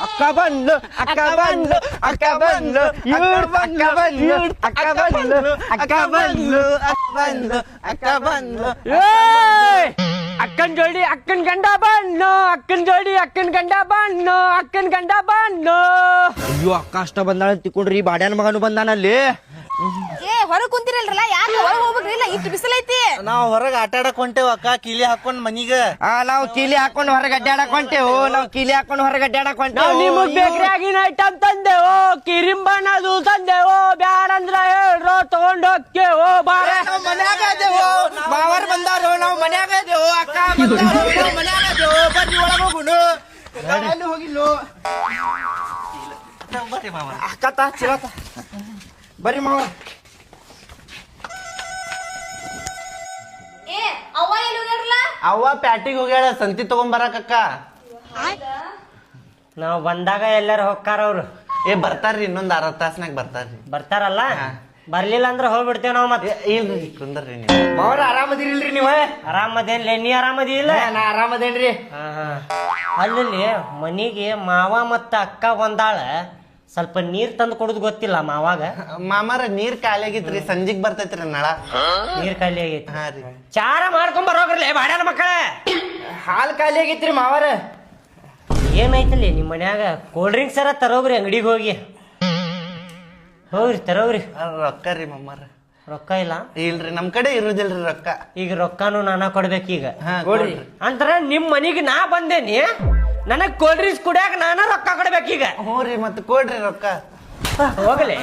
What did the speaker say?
ಅಕ್ಕ ಬಂದ್ಲು ಅಕ್ಕ ಬಂದ್ಲು ಅಕ್ಕ ಬಂದ್ಲು ಅಕ್ಕ ಬಂದ್ಲು ಅಕ್ಕ ಬಂದ್ಲು ಅಕ್ಕ ಬಂದ್ಲು ಅಕ್ಕ ಬಂದ್ಲು ಅಕ್ಕ ಬಂದ್ಲು ಅಕ್ಕನ್ ಜೋಡಿ ಅಕ್ಕನ್ ಗಂಡ ಬಣ್ಣು ಅಕ್ಕನ್ ಜೋಡಿ ಅಕ್ಕನ್ ಗಂಡ ಬಣ್ಣು ಅಕ್ಕನ್ ಗಂಡ ಬಣ್ಣು. ಅಯ್ಯೋ ಅಕ್ಕ ಅಷ್ಟ ಬಂದಾಳ ತಿಕ್ಕೊಂಡ್ರಿ ಬಾಡ್ಯಾನ ಮಗನು ಬಂದಾನಲ್ಲಿ. ಹೊರಗ್ ಕುಂತಿರಲ್ರಲ್ಲ ಯಾಕೆ ಹೊರಗ್ ಹೋಗ್ಬೇಕ್ರಿಲ್ಲ ಇಷ್ಟು ಬಿಸಿಲೈತಿ. ನಾವ್ ಹೊರಗ್ ಆಟ ಆಡಕ್ ಹೊಂಟೇವ್ ಅಕ್ಕ ಕೀಲಿ ಹಾಕೊಂಡ್ ಮನಿಗ. ನಾವು ಕೀಲಿ ಹಾಕೊಂಡು ಹೊರಗೆ ಅಡ್ಡಾಡಕ್ ಹೊಂಟೇವು. ನಾವು ಕೀಲಿ ಹಾಕೊಂಡು ಹೊರಗೆ ಅಡ್ಡಾಡಕ್ ನಾವ್ ಹೊಂಟೇವು. ನಿಮಗ್ ಬೇಕ್ರಿಯಾಗಿನ ಐಟಮ್ ತಂದೆವು, ಕಿರಿಂಬಣ್ಣದು ತಂದೆವು, ಬ್ಯಾಡಂದ್ರ ಹೇಳ್ರೋ ತಗೊಂಡ್ ಹೋಗ್ತೇವು. ಬಾರ ನಾವು ಮನ್ಯಾಗ ಅದೇವು, ಮಾವರ್ ಬಂದಾರು, ನಾವು ಮನ್ಯಾಗ ಅದೇವು, ಅಕ್ಕ ಬಂದಾರು, ನಾವು ಮನ್ಯಾಗ ಅದೇವು. ಬರ್ರಿ ಒಳಗ್ ಹೋಗುನು. ಅಲ್ಲಿ ಹೋಗಿಲ್ಲು ಬರ್ರಿ ಮಾವ. ಅಕ್ಕ ತಾ ಚಿರತ ಬರ್ರಿ ಮಾವ. ಅವ್ವ ಎಲ್ಲಿ ಹೋಗ್ಯಾರಲ್ಲ? ಅವ್ವ ಪ್ಯಾಟಿಗೆ ಹೋಗ್ಯಾಳ ಸಂತಿ ತಗೊಂಡ್ ಬರಾಕಕ್ಕ. ನಾವ್ ಬಂದಾಗ ಎಲ್ಲಾರು ಹೋಗ್ತಾರ ಅವ್ರು. ಬರ್ತಾರ್ರಿ ಇನ್ನೊಂದ್ ಅರ್ಧ ತಾಸ್ನಾಗ ಬರ್ತಾರ್ರಿ. ಬರ್ತಾರಲ್ಲ, ಬರ್ಲಿಲ್ಲ ಅಂದ್ರ ಹೋಗ್ಬಿಡ್ತೇವ್ ನಾವ್ ಮತ್ತೆ. ಇಲ್ರಿ ಕುಂದರ್ರಿ ನೀವು. ಮಾವರ ಆರಾಮದಿರಿಲ್ರಿ ನೀವ? ಆರಾಮದೇನ್ಲಿ, ನೀ ಆರಾಮದಿ ಇಲ್ಲ? ನಾ ಆರಾಮದೇನ್ರಿ. ಅಲ್ಲಿ ಮನಿಗೆ ಮಾವ ಮತ್ತ ಅಕ್ಕ ಬಂದಾಳ, ಸ್ವಲ್ಪ ನೀರ್ ತಂದು ಕೊಡುದು ಗೊತ್ತಿಲ್ಲ ಮಾವಾಗ. ಮಾಮಾರ ನೀರ್ ಖಾಲಿ ಆಗಿತ್ರಿ, ಸಂಜಿಗ್ ಬರ್ತೈತ್ರಿ ನಳ. ನೀರ್ ಖಾಲಿ ಆಗೈತಿ. ಹಾ ರೀ. ಚಾರ ಮಾಡ್ಕೊಂಡ್ ಬರೋಗ್ರಲ್ಲ ಬಾಡ್ಯಾನ ಮಕ್ಕಳ. ಹಾಲ್ ಖಾಲಿ ಆಗೈತ್ರಿ ಮಾವರ. ಏನೈತಲ್ಲಿ ನಿಮ್ ಮನ್ಯಾಗ? ಕೋಲ್ಡ್ ಡ್ರಿಂಕ್ಸ್ ಅರ ತರೋಗ್ರಿ ಅಂಗಡಿಗೆ ಹೋಗಿ. ಹೋಗ್ರಿ ತರೋಗ್ರಿ. ರೊಕ್ಕ ರೀ ಮಾಮಾರ. ರೊಕ್ಕ ಇಲ್ಲ? ಇಲ್ರಿ ನಮ್ ಕಡೆ ಇರುದಿಲ್ರಿ ರೊಕ್ಕ. ಈಗ ರೊಕ್ಕನು ನಾನ ಕೊಡ್ಬೇಕೀಗ. ಕೊಡ್ರಿ. ಅಂತರ ನಿಮ್ ಮನಿಗೆ ನಾ ಬಂದೇನಿ, ನನಗ್ ಕೋಲ್ಡ್ ಡ್ರಿಂಕ್ಸ್ ಕುಡಿಯಾಕ ನಾನ ರೊಕ್ಕ ಕೊಡ್ಬೇಕೀಗ. ಹ್ಞೂ ರೀ ಮತ್ ಕೊಡ್ರಿ ರೊಕ್ಕ. ಹೋಗ್ಲಿ.